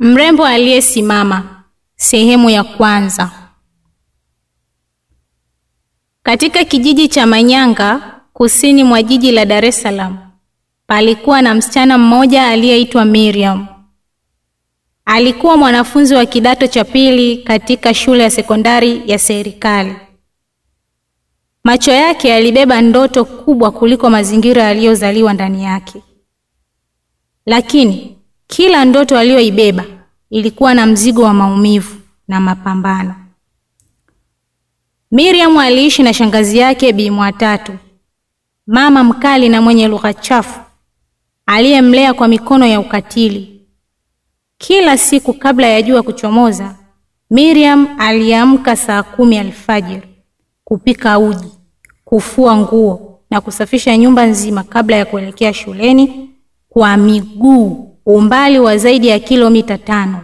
Mrembo aliyesimama, sehemu ya kwanza. Katika kijiji cha Manyanga, kusini mwa jiji la Dar es Salaam, palikuwa na msichana mmoja aliyeitwa Miriam. Alikuwa mwanafunzi wa kidato cha pili katika shule ya sekondari ya serikali. Macho yake yalibeba ndoto kubwa kuliko mazingira aliyozaliwa ndani yake. Lakini kila ndoto aliyoibeba ilikuwa na mzigo wa maumivu na mapambano. Miriam aliishi na shangazi yake Bi Mwatatu, mama mkali na mwenye lugha chafu, aliyemlea kwa mikono ya ukatili. Kila siku kabla ya jua kuchomoza, Miriam aliamka saa 10 alfajiri, kupika uji, kufua nguo na kusafisha nyumba nzima kabla ya kuelekea shuleni kwa miguu, umbali wa zaidi ya kilomita 5.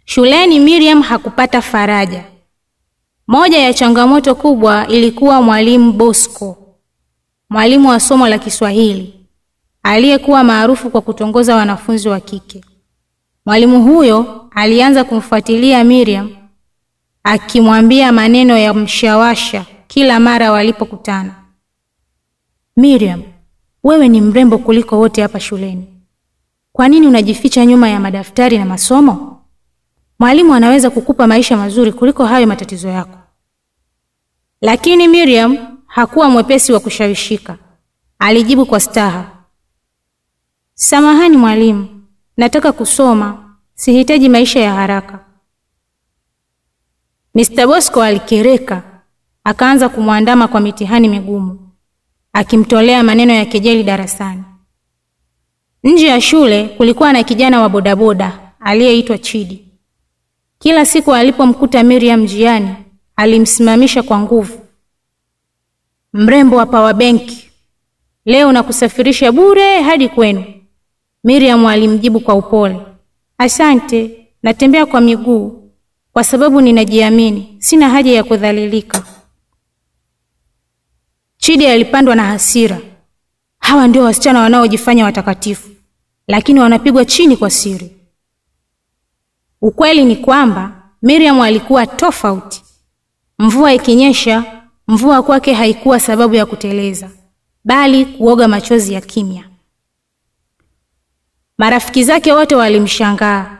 Shuleni Miriam hakupata faraja. Moja ya changamoto kubwa ilikuwa mwalimu Bosco, mwalimu wa somo la Kiswahili, aliyekuwa maarufu kwa kutongoza wanafunzi wa kike. Mwalimu huyo alianza kumfuatilia Miriam, akimwambia maneno ya mshawasha kila mara walipokutana. Miriam, wewe ni mrembo kuliko wote hapa shuleni. Kwa nini unajificha nyuma ya madaftari na masomo? Mwalimu anaweza kukupa maisha mazuri kuliko hayo matatizo yako. Lakini Miriam hakuwa mwepesi wa kushawishika. Alijibu kwa staha, samahani mwalimu, nataka kusoma, sihitaji maisha ya haraka. Mr. Bosco alikereka, akaanza kumwandama kwa mitihani migumu, akimtolea maneno ya kejeli darasani. Nje ya shule kulikuwa na kijana wa bodaboda aliyeitwa Chidi. Kila siku alipomkuta Miriam njiani, alimsimamisha kwa nguvu. Mrembo wa power bank, leo nakusafirisha bure hadi kwenu. Miriam alimjibu kwa upole, asante, natembea kwa miguu kwa sababu ninajiamini, sina haja ya kudhalilika. Chidi alipandwa na hasira. Hawa ndio wasichana wanaojifanya watakatifu, lakini wanapigwa chini kwa siri. Ukweli ni kwamba Miriam alikuwa tofauti. Mvua ikinyesha, mvua kwake haikuwa sababu ya kuteleza, bali kuoga machozi ya kimya. Marafiki zake wote walimshangaa,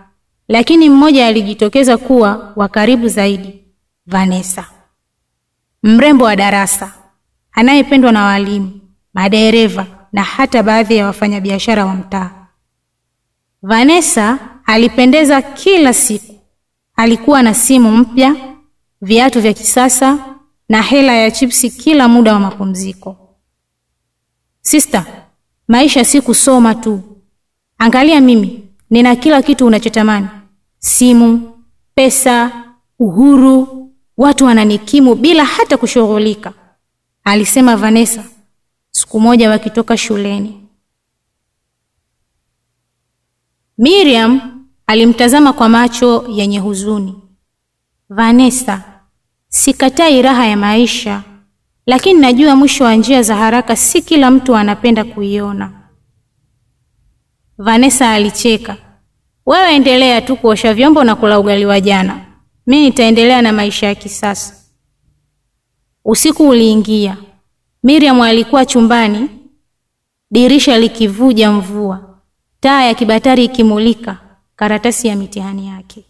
lakini mmoja alijitokeza kuwa wa karibu zaidi, Vanessa. Mrembo wa darasa, anayependwa na walimu, madereva na hata baadhi ya wafanyabiashara wa mtaa. Vanessa alipendeza kila siku. Alikuwa na simu mpya, viatu vya kisasa na hela ya chipsi kila muda wa mapumziko. Sister, maisha si kusoma tu. Angalia mimi, nina kila kitu unachotamani. Simu, pesa, uhuru, watu wananikimu bila hata kushughulika, alisema Vanessa siku moja wakitoka shuleni. Miriam alimtazama kwa macho yenye huzuni. Vanessa, sikatai raha ya maisha, lakini najua mwisho wa njia za haraka si kila mtu anapenda kuiona. Vanessa alicheka. Wewe endelea tu kuosha vyombo na kula ugali wa jana. Mimi nitaendelea na maisha ya kisasa. Usiku uliingia. Miriam alikuwa chumbani, dirisha likivuja mvua, taa ya kibatari ikimulika karatasi ya mitihani yake.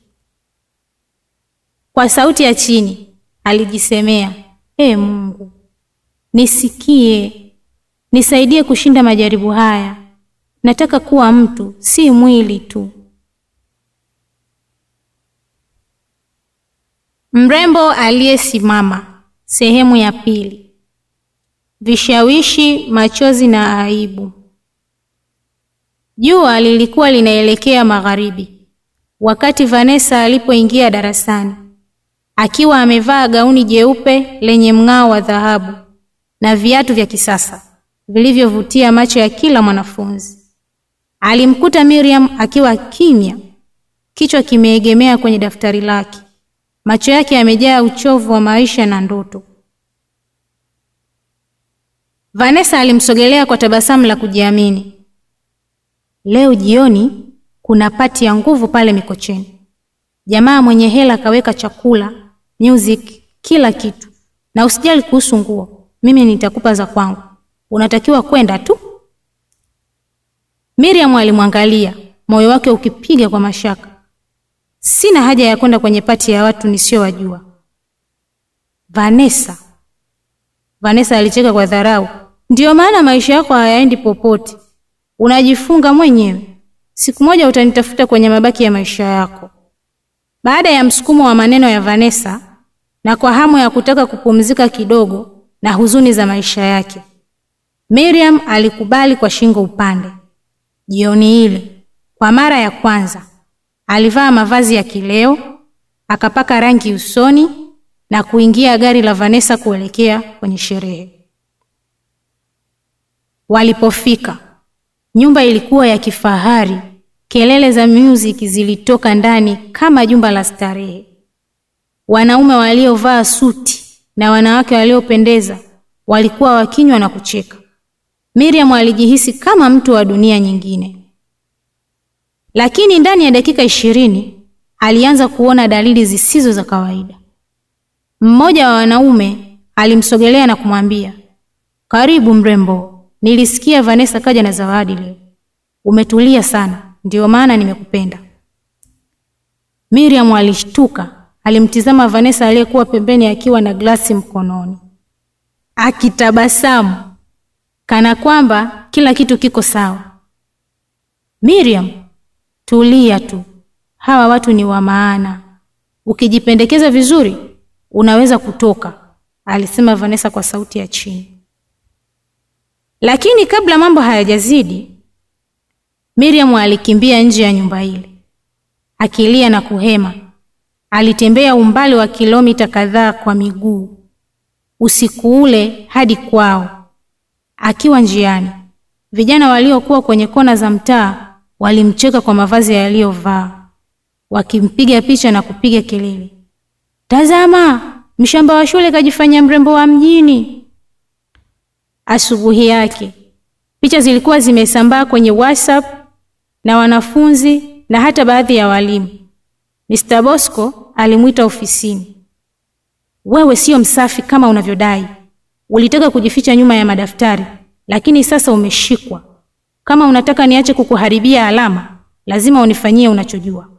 Kwa sauti ya chini alijisemea, Mungu, nisikie, nisaidie kushinda majaribu haya. Nataka kuwa mtu, si mwili tu. Mrembo aliyesimama, sehemu ya pili. Vishawishi, machozi na aibu. Jua lilikuwa linaelekea magharibi wakati Vanessa alipoingia darasani, akiwa amevaa gauni jeupe lenye mng'ao wa dhahabu na viatu vya kisasa vilivyovutia macho ya kila mwanafunzi. Alimkuta Miriam akiwa kimya, kichwa kimeegemea kwenye daftari lake, macho yake yamejaa uchovu wa maisha na ndoto. Vanessa alimsogelea kwa tabasamu la kujiamini. Leo jioni kuna pati ya nguvu pale Mikocheni. Jamaa mwenye hela kaweka chakula, music, kila kitu. Na usijali kuhusu nguo, mimi nitakupa za kwangu. Unatakiwa kwenda tu. Miriam alimwangalia, moyo wake ukipiga kwa mashaka. Sina haja ya kwenda kwenye pati ya watu nisiowajua. Vanessa alicheka kwa dharau. Ndio maana maisha yako hayaendi popote. Unajifunga mwenyewe. Siku moja utanitafuta kwenye mabaki ya maisha yako. Baada ya msukumo wa maneno ya Vanessa na kwa hamu ya kutaka kupumzika kidogo na huzuni za maisha yake, Miriam alikubali kwa shingo upande. Jioni ile, kwa mara ya kwanza, alivaa mavazi ya kileo, akapaka rangi usoni na kuingia gari la Vanessa kuelekea kwenye sherehe. Walipofika, nyumba ilikuwa ya kifahari. Kelele za music zilitoka ndani kama jumba la starehe. Wanaume waliovaa suti na wanawake waliopendeza walikuwa wakinywa na kucheka. Miriam alijihisi kama mtu wa dunia nyingine. Lakini ndani ya dakika 20 alianza kuona dalili zisizo za kawaida. Mmoja wa wanaume alimsogelea na kumwambia, "Karibu mrembo, nilisikia Vanessa kaja na zawadi leo. Umetulia sana, ndio maana nimekupenda." Miriam alishtuka, alimtizama Vanessa aliyekuwa pembeni akiwa na glasi mkononi, akitabasamu kana kwamba kila kitu kiko sawa. "Miriam, tulia tu. Hawa watu ni wa maana. Ukijipendekeza vizuri, unaweza kutoka," alisema Vanessa kwa sauti ya chini. Lakini kabla mambo hayajazidi, Miriam alikimbia nje ya nyumba ile. Akilia na kuhema, alitembea umbali wa kilomita kadhaa kwa miguu. Usiku ule hadi kwao. Akiwa njiani, vijana waliokuwa kwenye kona za mtaa walimcheka kwa mavazi aliyovaa, wakimpiga picha na kupiga kelele. "Tazama, mshamba wa shule kajifanya mrembo wa mjini." Asubuhi yake, picha zilikuwa zimesambaa kwenye WhatsApp na wanafunzi na hata baadhi ya walimu. Mr. Bosco alimuita ofisini. "Wewe sio msafi kama unavyodai. Ulitaka kujificha nyuma ya madaftari, lakini sasa umeshikwa. Kama unataka niache kukuharibia alama, lazima unifanyie unachojua."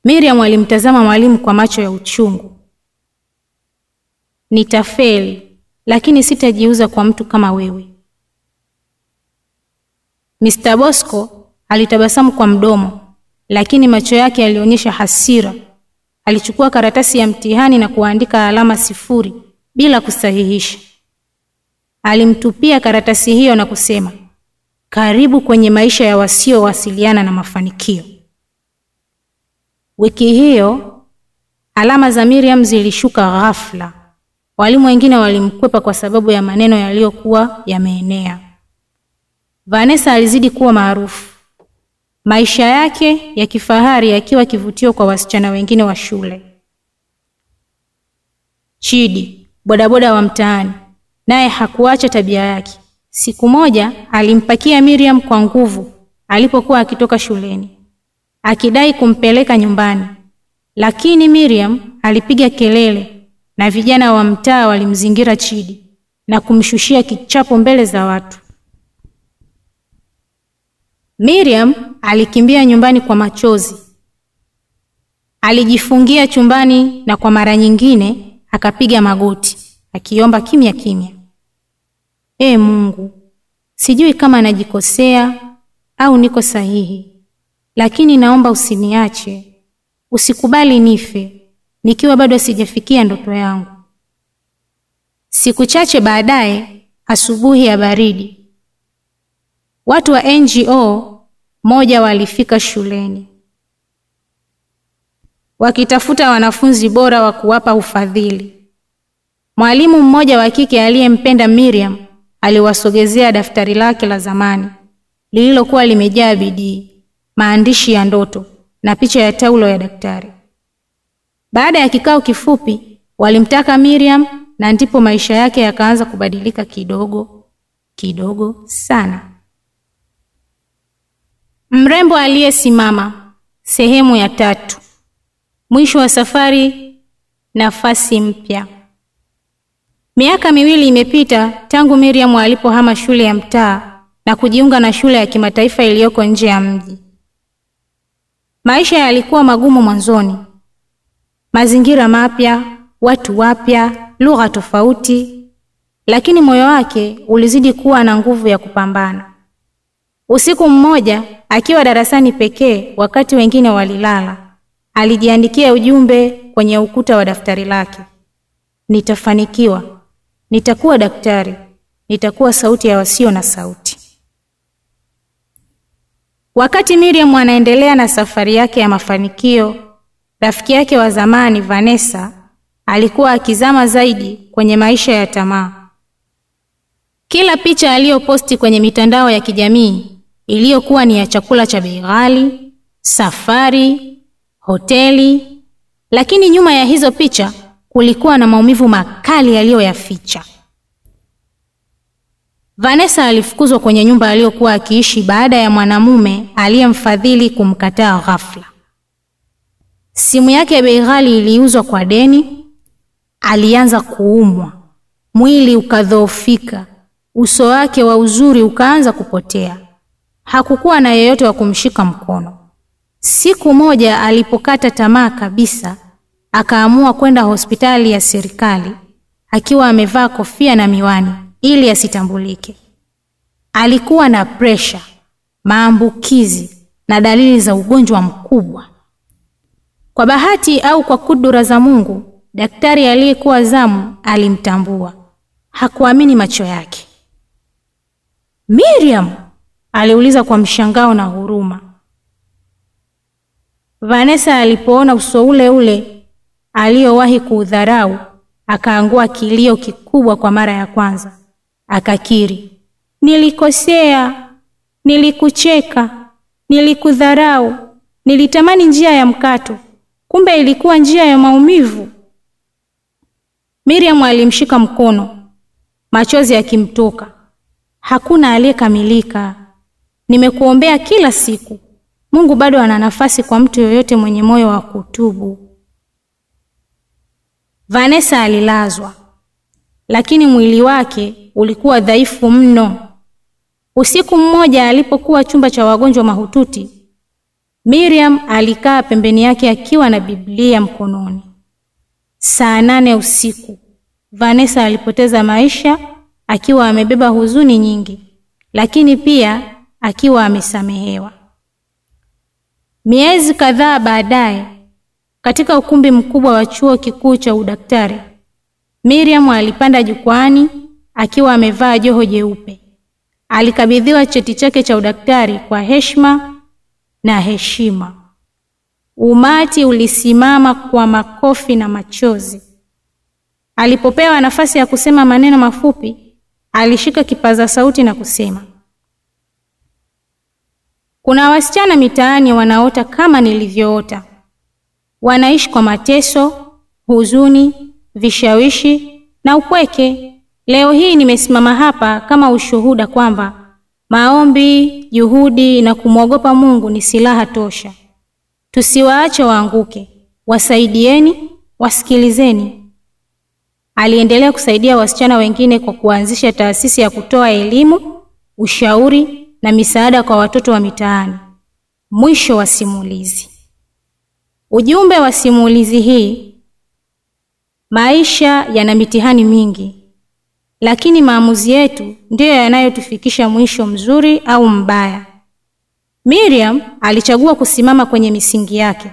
Miriam alimtazama mwalimu kwa macho ya uchungu. "Nitafeli, lakini sitajiuza kwa mtu kama wewe." Mr. Bosco alitabasamu kwa mdomo, lakini macho yake yalionyesha hasira. Alichukua karatasi ya mtihani na kuandika alama 0 bila kusahihisha. Alimtupia karatasi hiyo na kusema, "Karibu kwenye maisha ya wasiowasiliana na mafanikio." Wiki hiyo, alama za Miriam zilishuka ghafla. Walimu wengine walimkwepa kwa sababu ya maneno yaliyokuwa yameenea. Vanessa alizidi kuwa maarufu. Maisha yake ya kifahari yakiwa kivutio kwa wasichana wengine wa shule. Chidi, bodaboda wa mtaani, naye hakuacha tabia yake. Siku moja alimpakia Miriam kwa nguvu alipokuwa akitoka shuleni, akidai kumpeleka nyumbani. Lakini Miriam alipiga kelele na vijana wa mtaa walimzingira Chidi na kumshushia kichapo mbele za watu. Miriam alikimbia nyumbani kwa machozi. Alijifungia chumbani na kwa mara nyingine akapiga magoti, akiomba kimya kimya. Mungu, sijui kama najikosea au niko sahihi, lakini naomba usiniache. Usikubali nife nikiwa bado sijafikia ndoto yangu." Siku chache baadaye, asubuhi ya baridi, watu wa NGO moja walifika shuleni wakitafuta wanafunzi bora wa kuwapa ufadhili. Mwalimu mmoja wa kike aliyempenda Miriam aliwasogezea daftari lake la zamani lililokuwa limejaa bidii, maandishi ya ndoto na picha ya taulo ya daktari. Baada ya kikao kifupi, walimtaka Miriam na ndipo maisha yake yakaanza kubadilika kidogo kidogo sana. Mrembo aliyesimama, sehemu ya 3. Mwisho wa safari, nafasi mpya. Miaka 2 imepita tangu Miriam alipohama shule ya mtaa na kujiunga na shule ya kimataifa iliyoko nje ya mji. Maisha yalikuwa magumu mwanzoni. Mazingira mapya, watu wapya, lugha tofauti, lakini moyo wake ulizidi kuwa na nguvu ya kupambana. Usiku mmoja, akiwa darasani pekee wakati wengine walilala, alijiandikia ujumbe kwenye ukuta wa daftari lake: nitafanikiwa, nitakuwa daktari, nitakuwa sauti ya wasio na sauti. Wakati Miriam anaendelea na safari yake ya mafanikio, rafiki yake wa zamani Vanessa alikuwa akizama zaidi kwenye maisha ya tamaa. Kila picha aliyoposti kwenye mitandao ya kijamii iliyokuwa ni ya chakula cha bei ghali, safari, hoteli, lakini nyuma ya hizo picha kulikuwa na maumivu makali yaliyoyaficha. Vanessa alifukuzwa kwenye nyumba aliyokuwa akiishi baada ya mwanamume aliyemfadhili kumkataa ghafla. Simu yake bei ghali iliuzwa kwa deni. Alianza kuumwa, mwili ukadhoofika, uso wake wa uzuri ukaanza kupotea. Hakukuwa na yeyote wa kumshika mkono. Siku moja alipokata tamaa kabisa, akaamua kwenda hospitali ya serikali akiwa amevaa kofia na miwani ili asitambulike. Alikuwa na pressure, maambukizi na dalili za ugonjwa mkubwa. Kwa bahati au kwa kudura za Mungu, daktari aliyekuwa zamu alimtambua. Hakuamini macho yake. "Miriam?" aliuliza kwa mshangao na huruma. Vanessa alipoona uso ule ule aliyowahi kuudharau, akaangua kilio kikubwa kwa mara ya kwanza. Akakiri, "Nilikosea, nilikucheka, nilikudharau, nilitamani njia ya mkato, kumbe ilikuwa njia ya maumivu." Miriam alimshika mkono, machozi yakimtoka. "Hakuna aliyekamilika. Nimekuombea kila siku. Mungu bado ana nafasi kwa mtu yoyote mwenye moyo wa kutubu." Vanessa alilazwa, lakini mwili wake ulikuwa dhaifu mno. Usiku mmoja alipokuwa chumba cha wagonjwa mahututi, Miriam alikaa pembeni yake akiwa na Biblia mkononi. Saa 8 usiku, Vanessa alipoteza maisha akiwa amebeba huzuni nyingi, lakini pia akiwa amesamehewa. Miezi kadhaa baadaye, katika ukumbi mkubwa wa chuo kikuu cha udaktari, Miriam alipanda jukwani akiwa amevaa joho jeupe. Alikabidhiwa cheti chake cha udaktari kwa heshima na heshima. Umati ulisimama kwa makofi na machozi. Alipopewa nafasi ya kusema maneno mafupi, alishika kipaza sauti na kusema, "Kuna wasichana mitaani wanaota kama nilivyoota. Wanaishi kwa mateso, huzuni, vishawishi na upweke. Leo hii nimesimama hapa kama ushuhuda kwamba maombi, juhudi na kumwogopa Mungu ni silaha tosha. Tusiwaache waanguke. Wasaidieni, wasikilizeni." Aliendelea kusaidia wasichana wengine kwa kuanzisha taasisi ya kutoa elimu, ushauri na misaada kwa watoto wa mitaani. Mwisho wa simulizi. Ujumbe wa simulizi hii: maisha yana mitihani mingi, lakini maamuzi yetu ndiyo yanayotufikisha mwisho mzuri au mbaya. Miriam alichagua kusimama kwenye misingi yake.